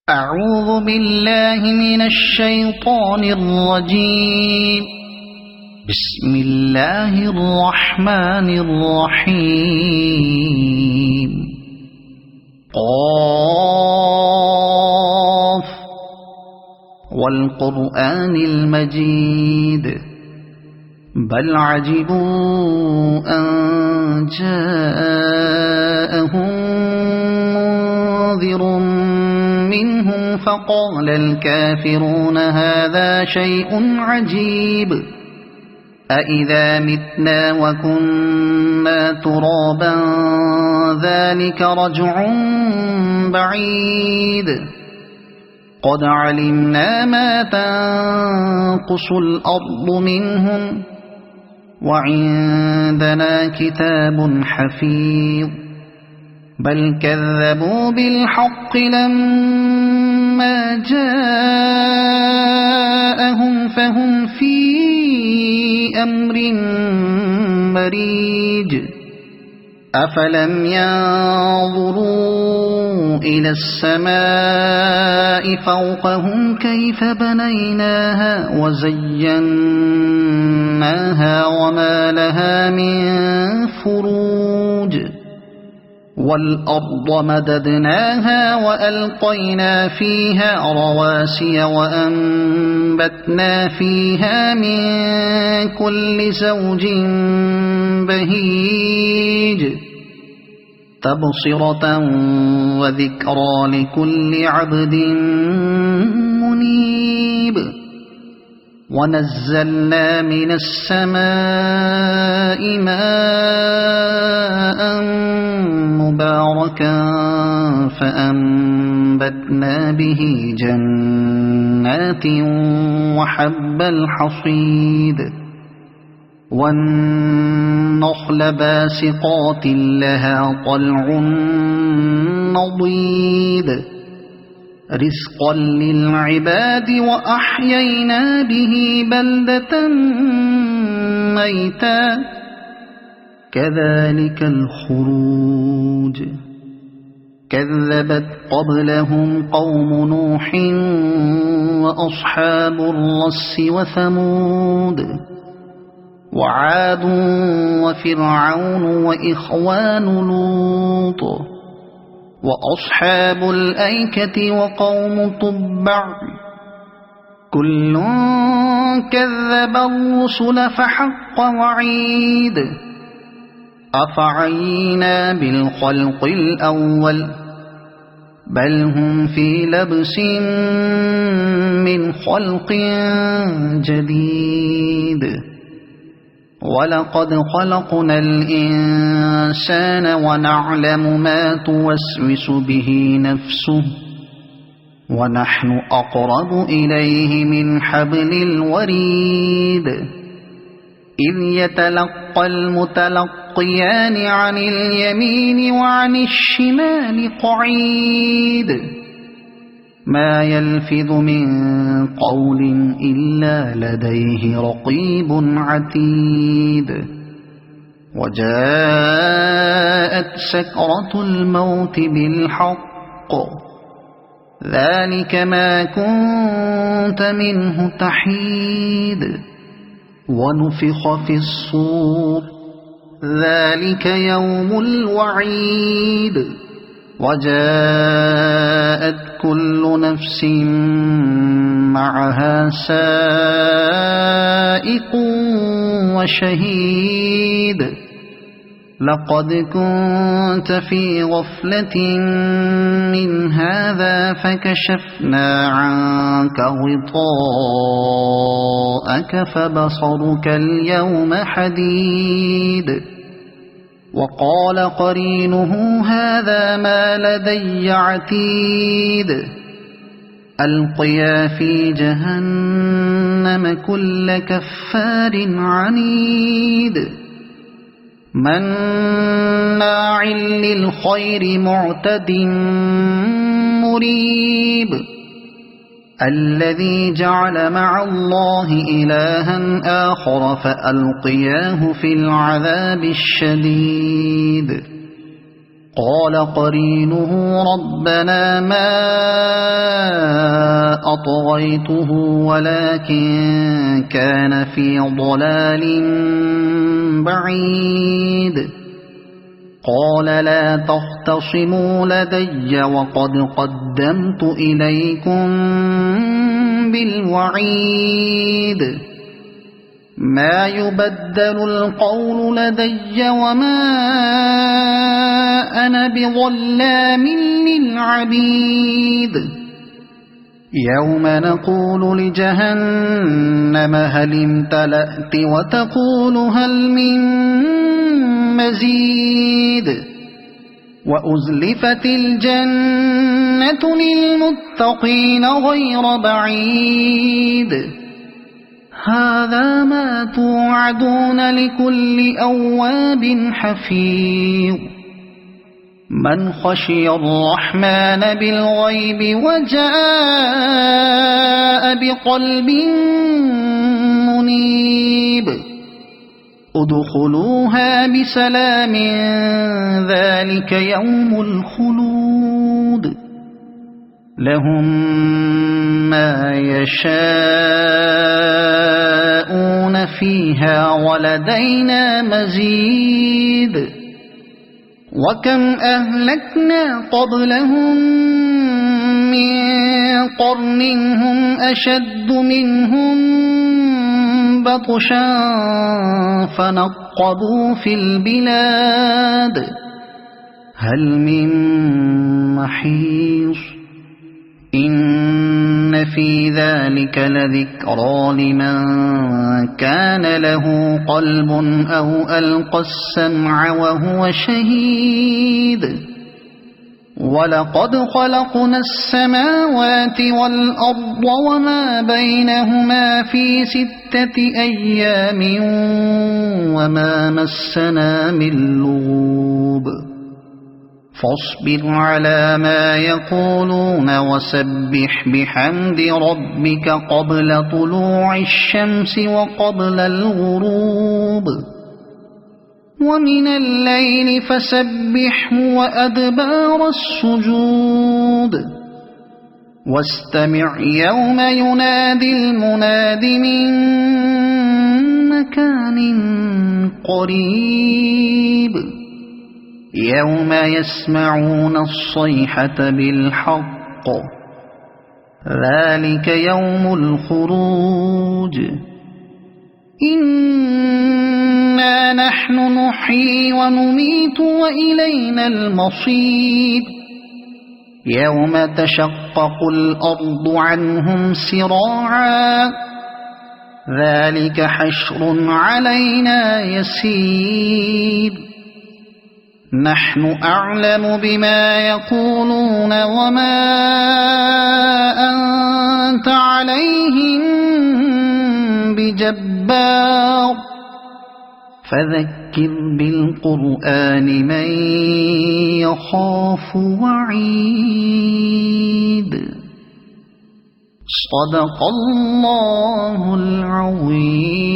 أعوذ بالله من الشيطان الرجيم. بسم الله الرحمن الرحيم. قاف والقرآن المجيد بل عجبوا أن جاءهم منذر منهم فقال الكافرون هذا شيء عجيب أإذا متنا وكنا ترابا ذلك رجع بعيد قد علمنا ما تنقص الأرض منهم وعندنا كتاب حفيظ بل كذبوا بالحق لما جاءهم فهم في أمر مريج أفلم ينظروا إلى السماء فوقهم كيف بنيناها وزيناها وما لها من فروج والأرض مددناها وألقينا فيها رواسي وأنبتنا فيها من كل زوج بهيج تبصرة وذكرى لكل عبد منيب ونزلنا من السماء ماء مباركا فأنبتنا به جنات وحب الحصيد والنخل باسقات لها طلع نضيد رزقا للعباد وأحيينا به بلدة ميتا كذلك الخروج كذبت قبلهم قوم نوح وأصحاب الرس وثمود وعاد وفرعون وإخوان لوط وأصحاب الأيكة وقوم تبع كل كذب الرسل فحق وعيد أفعينا بالخلق الأول بل هم في لبس من خلق جديد ولقد خلقنا الإنسان ونعلم ما توسوس به نفسه ونحن أقرب إليه من حبل الوريد إذ يتلقى المتلقيان عن اليمين وعن الشمال قعيد ما يلفظ من قول إلا لديه رقيب عتيد وجاءت سكرة الموت بالحق ذلك ما كنت منه تحيد ونفخ في الصور ذلك يوم الوعيد وجاءت كل نفس معها سائق وشهيد لقد كنت في غفلة من هذا فكشفنا عنك غطاءك فبصرك اليوم حديد وقال قرينه هذا ما لدي عتيد ألقيا في جهنم كل كفار عنيد مناع للخير معتد مريب الذي جعل مع الله إلها آخر فألقياه في العذاب الشديد قال قرينه ربنا ما أطغيته ولكن كان في ضلال بعيد قال لا تختصموا لدي وقد قدمت إليكم بالوعيد ما يبدل القول لدي وما أنا بظلام للعبيد يوم نقول لجهنم هل امتلأت وتقول هل من مزيد وأزلفت الجنة للمتقين غير بعيد هذا ما توعدون لكل أواب حفيظ من خشي الرحمن بالغيب وجاء بقلب منيب ادخلوها بسلام ذلك يوم الخلود لهم ما يشاءون فيها ولدينا مزيد وكم أهلكنا قبلهم من قرن هم أشد منهم بطشا فنقبوا في البلاد هل من محيص إن في ذلك لذكرى لمن كان له قلب أو ألقى السمع وهو شهيد ولقد خلقنا السماوات والأرض وما بينهما في 6 أيام وما مسنا من لغوب فاصبر على ما يقولون وسبح بحمد ربك قبل طلوع الشمس وقبل الغروب ومن الليل فسبحه وأدبار السجود واستمع يوم ينادي المناد من مكان قريب يوم يسمعون الصيحة بالحق ذلك يوم الخروج إنا نحن نحيي ونميت وإلينا المصير يوم تشقق الأرض عنهم سراعا ذلك حشر علينا يسير نحن أعلم بما يقولون وما أنت عليهم بجبار فذكر بالقرآن من يخاف وعيد صدق الله العظيم